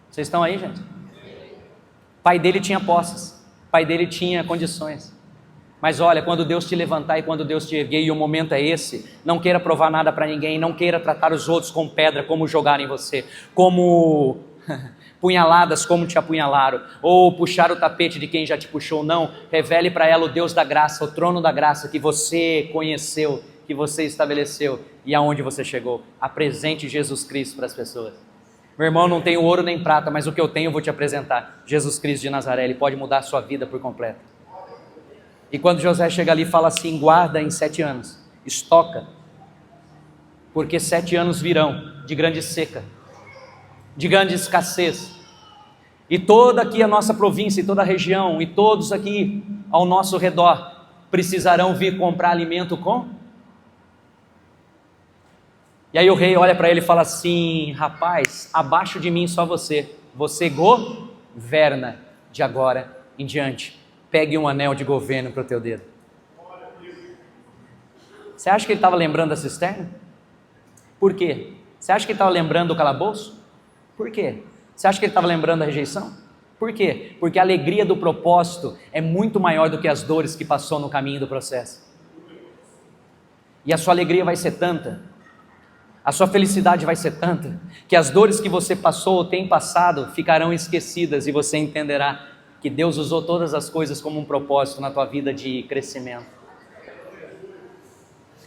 Vocês estão aí, gente? Pai dele tinha posses, pai dele tinha condições. Mas olha, quando Deus te levantar e quando Deus te erguer, e o momento é esse, não queira provar nada para ninguém, não queira tratar os outros com pedra, como jogarem você, como punhaladas como te apunhalaram, ou puxar o tapete de quem já te puxou. Não, revele para ela o Deus da graça, o trono da graça que você conheceu, que você estabeleceu e aonde você chegou. Apresente Jesus Cristo para as pessoas. Meu irmão, não tenho ouro nem prata, mas o que eu tenho eu vou te apresentar. Jesus Cristo de Nazaré, Ele pode mudar a sua vida por completo. E quando José chega ali e fala assim, guarda em 7 anos, estoca, porque 7 anos virão de grande seca, de grande escassez, e toda aqui a nossa província, e toda a região, e todos aqui ao nosso redor, precisarão vir comprar alimento com? E aí o rei olha para ele e fala assim, rapaz, abaixo de mim só você governa de agora em diante, pegue um anel de governo para o teu dedo. Você acha que ele estava lembrando da cisterna? Por quê? Você acha que ele estava lembrando do calabouço? Por quê? Você acha que ele estava lembrando da rejeição? Por quê? Porque a alegria do propósito é muito maior do que as dores que passou no caminho do processo. E a sua alegria vai ser tanta, a sua felicidade vai ser tanta, que as dores que você passou ou tem passado ficarão esquecidas e você entenderá que Deus usou todas as coisas como um propósito na tua vida de crescimento.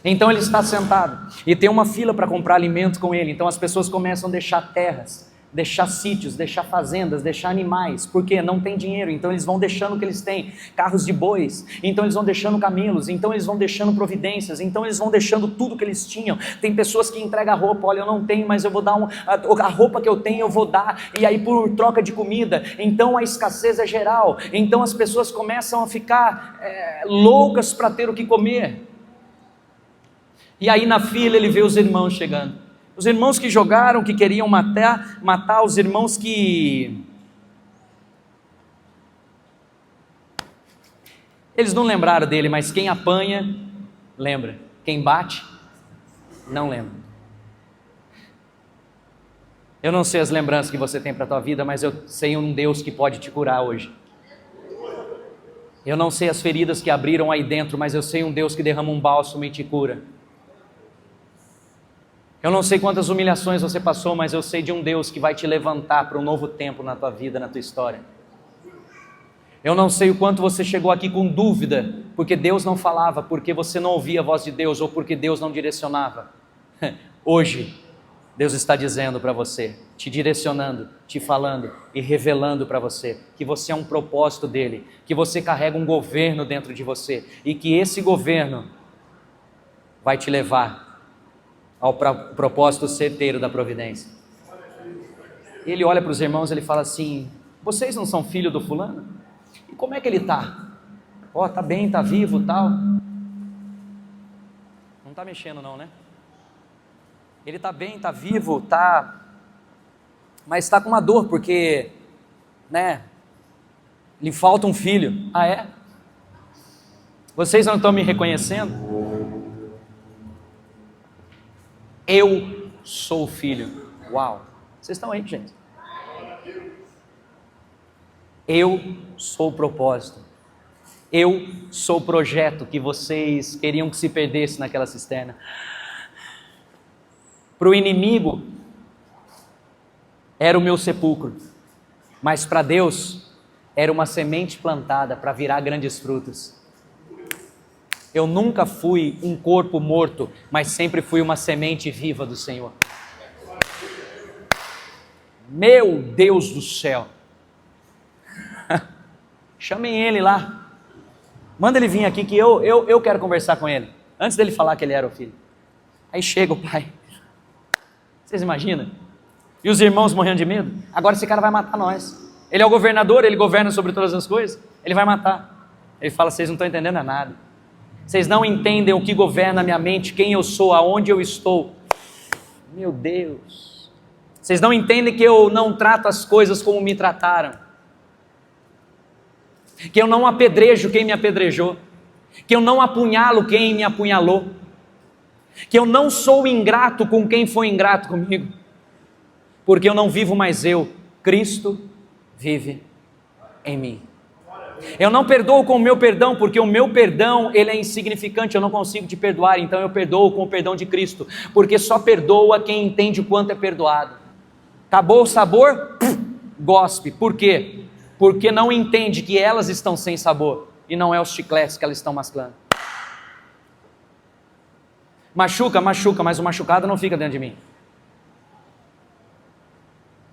Então ele está sentado e tem uma fila para comprar alimento com ele. Então as pessoas começam a deixar terras, deixar sítios, deixar fazendas, deixar animais, porque não tem dinheiro, então eles vão deixando o que eles têm, carros de bois, então eles vão deixando camelos, então eles vão deixando providências, então eles vão deixando tudo que eles tinham. Tem pessoas que entregam a roupa, olha, eu não tenho, mas eu vou dar a roupa que eu tenho eu vou dar, e aí por troca de comida, então a escassez é geral, então as pessoas começam a ficar loucas para ter o que comer. E aí na fila ele vê os irmãos chegando, os irmãos que jogaram, que queriam matar os irmãos que... Eles não lembraram dele, mas quem apanha, lembra. Quem bate, não lembra. Eu não sei as lembranças que você tem para a tua vida, mas eu sei um Deus que pode te curar hoje. Eu não sei as feridas que abriram aí dentro, mas eu sei um Deus que derrama um bálsamo e te cura. Eu não sei quantas humilhações você passou, mas eu sei de um Deus que vai te levantar para um novo tempo na tua vida, na tua história. Eu não sei o quanto você chegou aqui com dúvida, porque Deus não falava, porque você não ouvia a voz de Deus, ou porque Deus não direcionava. Hoje, Deus está dizendo para você, te direcionando, te falando e revelando para você, que você é um propósito dele, que você carrega um governo dentro de você, e que esse governo vai te levar ao propósito certeiro da providência. Ele olha para os irmãos e ele fala assim, vocês não são filho do fulano? E como é que ele está? Está bem, está vivo, tal. Não está mexendo não, né? Ele está bem, está vivo, tá, mas está com uma dor, porque, né, lhe falta um filho. Ah, é? Vocês não estão me reconhecendo? Eu sou o filho. Uau! Vocês estão aí, gente? Eu sou o propósito. Eu sou o projeto que vocês queriam que se perdesse naquela cisterna. Para o inimigo, era o meu sepulcro. Mas para Deus, era uma semente plantada para virar grandes frutos. Eu nunca fui um corpo morto, mas sempre fui uma semente viva do Senhor. Meu Deus do céu. Chamem ele lá. Manda ele vir aqui que eu quero conversar com ele. Antes dele falar que ele era o filho. Aí chega o pai. Vocês imaginam? E os irmãos morrendo de medo? Agora esse cara vai matar nós. Ele é o governador, ele governa sobre todas as coisas. Ele vai matar. Ele fala, vocês não estão entendendo nada. Vocês não entendem o que governa a minha mente, quem eu sou, aonde eu estou. Meu Deus. Vocês não entendem que eu não trato as coisas como me trataram. Que eu não apedrejo quem me apedrejou. Que eu não apunhalo quem me apunhalou. Que eu não sou ingrato com quem foi ingrato comigo. Porque eu não vivo mais eu, Cristo vive em mim. Eu não perdoo com o meu perdão, porque o meu perdão, ele é insignificante, eu não consigo te perdoar, então eu perdoo com o perdão de Cristo, porque só perdoa quem entende o quanto é perdoado. Acabou o sabor? Gospe. Por quê? Porque não entende que elas estão sem sabor, e não é os chicletes que elas estão mascando. Machuca, mas o machucado não fica dentro de mim.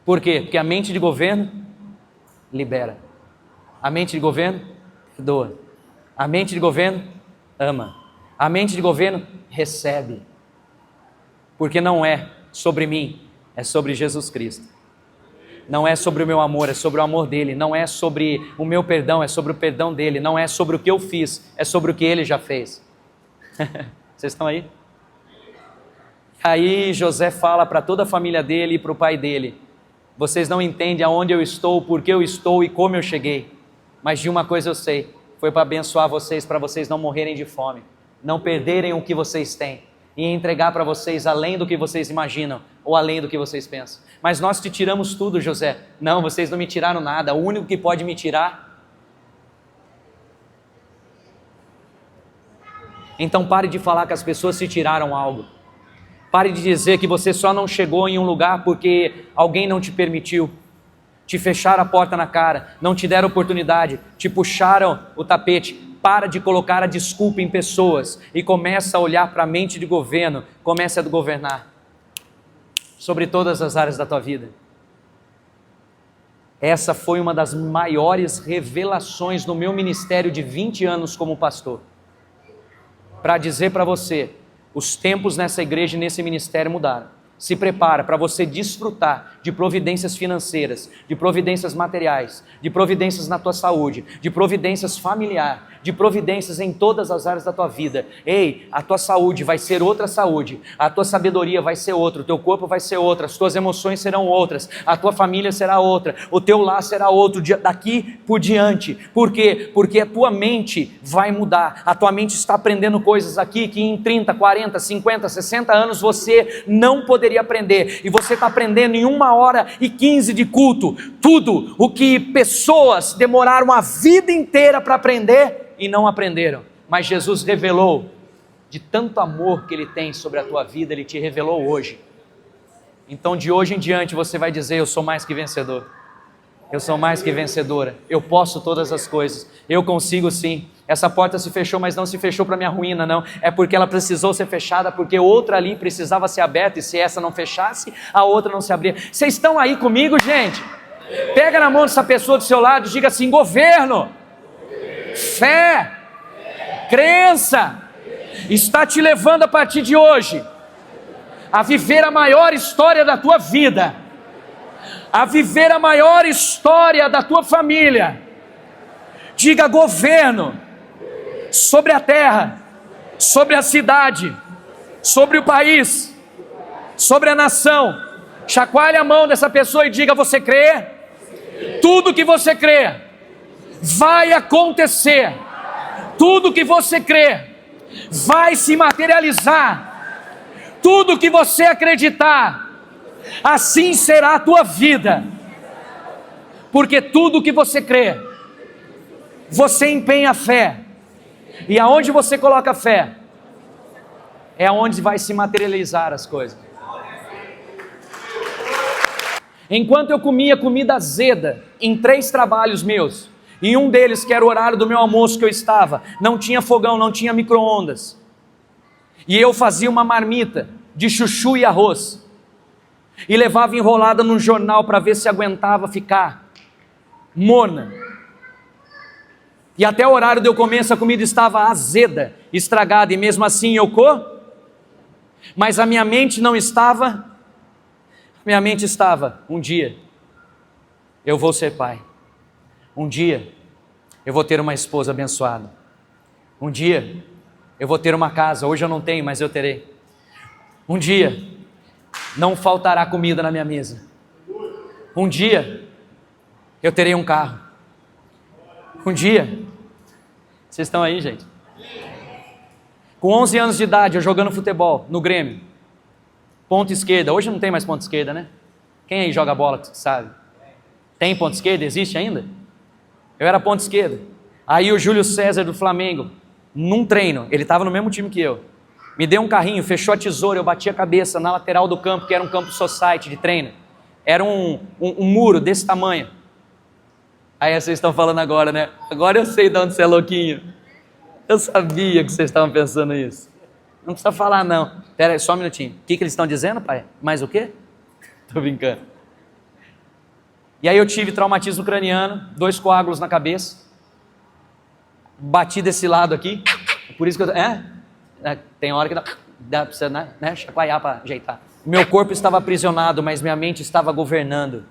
Por quê? Porque a mente de governo libera. A mente de governo perdoa. A mente de governo ama. A mente de governo recebe. Porque não é sobre mim, é sobre Jesus Cristo. Não é sobre o meu amor, é sobre o amor dele. Não é sobre o meu perdão, é sobre o perdão dele. Não é sobre o que eu fiz, é sobre o que ele já fez. Vocês estão aí? Aí José fala para toda a família dele e para o pai dele: vocês não entendem aonde eu estou, por que eu estou e como eu cheguei. Mas de uma coisa eu sei, foi para abençoar vocês, para vocês não morrerem de fome, não perderem o que vocês têm e entregar para vocês além do que vocês imaginam ou além do que vocês pensam. Mas nós te tiramos tudo, José. Não, vocês não me tiraram nada, o único que pode me tirar. Então pare de falar que as pessoas se tiraram algo. Pare de dizer que você só não chegou em um lugar porque alguém não te permitiu. Te fecharam a porta na cara, não te deram oportunidade, te puxaram o tapete. Para de colocar a desculpa em pessoas e começa a olhar para a mente de governo, comece a governar sobre todas as áreas da tua vida. Essa foi uma das maiores revelações no meu ministério de 20 anos como pastor. Para dizer para você, os tempos nessa igreja e nesse ministério mudaram. Se prepara para você desfrutar de providências financeiras, de providências materiais, de providências na tua saúde, de providências familiar, de providências em todas as áreas da tua vida. Ei, a tua saúde vai ser outra saúde, a tua sabedoria vai ser outra, o teu corpo vai ser outra, as tuas emoções serão outras, a tua família será outra, o teu lar será outro daqui por diante. Por quê? Porque a tua mente vai mudar, a tua mente está aprendendo coisas aqui que em 30, 40, 50, 60 anos você não poderia aprender, e você está aprendendo em 1h15 de culto, tudo o que pessoas demoraram a vida inteira para aprender e não aprenderam, mas Jesus revelou, de tanto amor que Ele tem sobre a tua vida, Ele te revelou hoje. Então de hoje em diante você vai dizer: eu sou mais que vencedor, eu sou mais que vencedora, eu posso todas as coisas, eu consigo sim. Essa porta se fechou, mas não se fechou para minha ruína, não. É porque ela precisou ser fechada, porque outra ali precisava ser aberta, e se essa não fechasse, a outra não se abria. Vocês estão aí comigo, gente? Pega na mão dessa pessoa do seu lado e diga assim: governo, fé, crença, está te levando a partir de hoje a viver a maior história da tua vida, a viver a maior história da tua família. Diga: governo, sobre a terra, sobre a cidade, sobre o país, sobre a nação. Chacoalhe a mão dessa pessoa e diga: você crê? Tudo que você crê vai acontecer. Tudo que você crê vai se materializar. Tudo que você acreditar, assim será a tua vida. Porque tudo que você crê, você empenha a fé. E aonde você coloca fé, é aonde vai se materializar as coisas. Enquanto eu comia comida azeda em 3 trabalhos meus, Em um deles, que era o horário do meu almoço que eu estava, não tinha fogão, não tinha micro-ondas. E eu fazia uma marmita de chuchu e arroz. E levava enrolada num jornal para ver se aguentava ficar morna. E até o horário de eu comer, essa comida estava azeda, estragada, e mesmo assim eu Mas a minha mente não estava. Minha mente estava, um dia eu vou ser pai. Um dia eu vou ter uma esposa abençoada. Um dia eu vou ter uma casa. Hoje eu não tenho, mas eu terei. Um dia não faltará comida na minha mesa. Um dia eu terei um carro. Um dia, vocês estão aí, gente? Com 11 anos de idade, eu jogando futebol no Grêmio, ponta esquerda. Hoje não tem mais ponta esquerda, né? Quem aí joga bola, sabe? Tem ponta esquerda? Existe ainda? Eu era ponta esquerda. Aí o Júlio César do Flamengo, num treino, ele estava no mesmo time que eu, me deu um carrinho, fechou a tesoura, eu bati a cabeça na lateral do campo, que era um campo society de treino. Era um muro desse tamanho. Aí vocês estão falando agora, né? Agora eu sei de onde você é louquinho. Eu sabia que vocês estavam pensando isso. Não precisa falar não. Pera aí, só um minutinho. O que eles estão dizendo, pai? Mais o quê? Tô brincando. E aí eu tive traumatismo craniano, 2 coágulos na cabeça. Bati desse lado aqui. Por isso que eu... tem hora que dá pra você, né, chacoalhar para ajeitar. Meu corpo estava aprisionado, mas minha mente estava governando.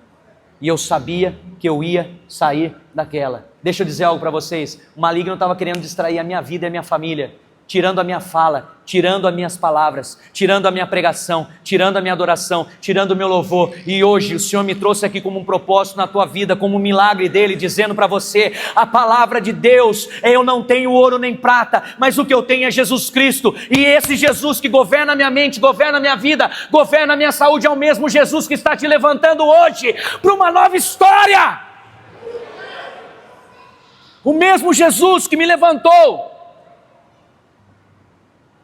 E eu sabia que eu ia sair daquela. Deixa eu dizer algo para vocês. O maligno estava querendo distrair a minha vida e a minha família, tirando a minha fala, tirando as minhas palavras, tirando a minha pregação, tirando a minha adoração, tirando o meu louvor. E hoje o Senhor me trouxe aqui como um propósito na tua vida, como um milagre dele, dizendo para você, a palavra de Deus, eu não tenho ouro nem prata, mas o que eu tenho é Jesus Cristo. E esse Jesus que governa a minha mente, governa a minha vida, governa a minha saúde, é o mesmo Jesus que está te levantando hoje para uma nova história. O mesmo Jesus que me levantou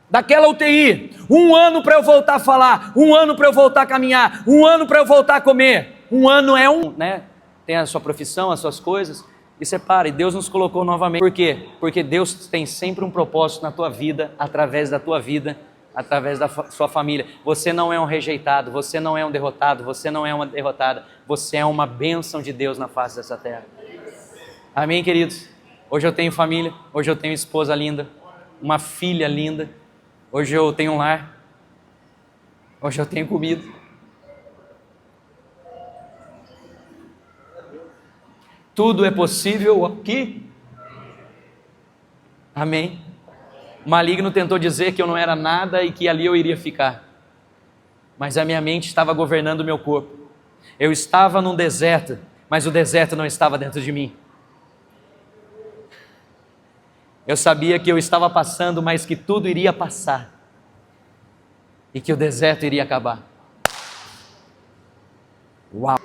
daquela UTI, 1 ano para eu voltar a falar, 1 ano para eu voltar a caminhar, 1 ano para eu voltar a comer. 1 ano é né? Tem a sua profissão, as suas coisas, e separa, e Deus nos colocou novamente. Por quê? Porque Deus tem sempre um propósito na tua vida, através da tua vida, através da sua família. Você não é um rejeitado, você não é um derrotado, você não é uma derrotada, você é uma bênção de Deus na face dessa terra. Amém, queridos? Hoje eu tenho família, hoje eu tenho esposa linda, uma filha linda, hoje eu tenho um lar, hoje eu tenho comida. Tudo é possível aqui. Amém? O maligno tentou dizer que eu não era nada e que ali eu iria ficar. Mas a minha mente estava governando o meu corpo. Eu estava num deserto, mas o deserto não estava dentro de mim. Eu sabia que eu estava passando, mas que tudo iria passar. E que o deserto iria acabar. Uau!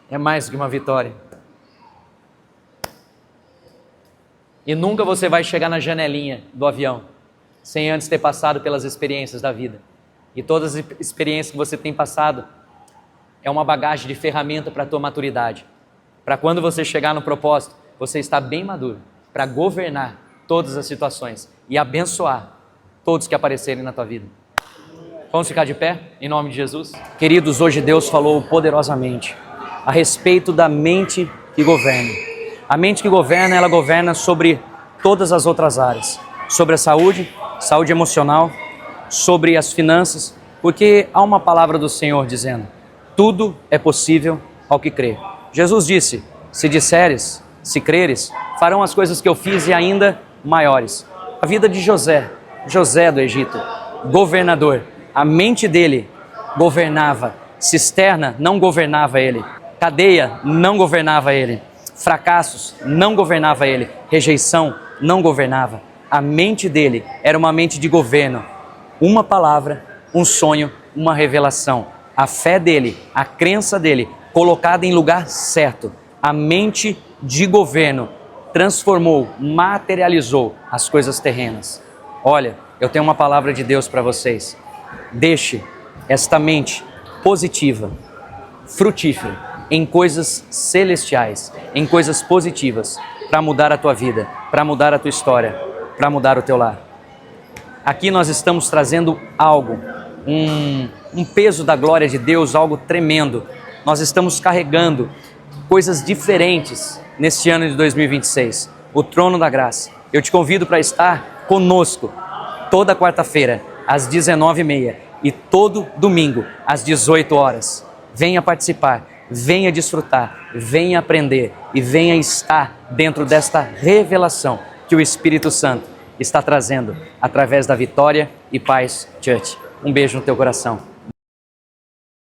É mais do que uma vitória. E nunca você vai chegar na janelinha do avião sem antes ter passado pelas experiências da vida. E todas as experiências que você tem passado é uma bagagem de ferramenta para a tua maturidade. Para quando você chegar no propósito, você está bem maduro para governar todas as situações e abençoar todos que aparecerem na tua vida. Vamos ficar de pé, em nome de Jesus? Queridos, hoje Deus falou poderosamente a respeito da mente que governa. A mente que governa, ela governa sobre todas as outras áreas. Sobre a saúde, saúde emocional, sobre as finanças, porque há uma palavra do Senhor dizendo, tudo é possível ao que crê. Jesus disse, se disseres, se creres, farão as coisas que eu fiz e ainda maiores. A vida de José do Egito, governador, a mente dele governava, cisterna não governava ele, cadeia não governava ele, fracassos não governava ele, rejeição não governava. A mente dele era uma mente de governo, uma palavra, um sonho, uma revelação. A fé dele, a crença dele, colocada em lugar certo, a mente de governo, transformou, materializou as coisas terrenas. Olha, eu tenho uma palavra de Deus para vocês. Deixe esta mente positiva, frutífera, em coisas celestiais, em coisas positivas, para mudar a tua vida, para mudar a tua história, para mudar o teu lar. Aqui nós estamos trazendo algo, um peso da glória de Deus, algo tremendo. Nós estamos carregando coisas diferentes neste ano de 2026, o trono da graça. Eu te convido para estar conosco toda quarta-feira, às 19h30 e todo domingo, às 18 horas. Venha participar, venha desfrutar, venha aprender e venha estar dentro desta revelação que o Espírito Santo está trazendo através da Vitória e Paz Church. Um beijo no teu coração.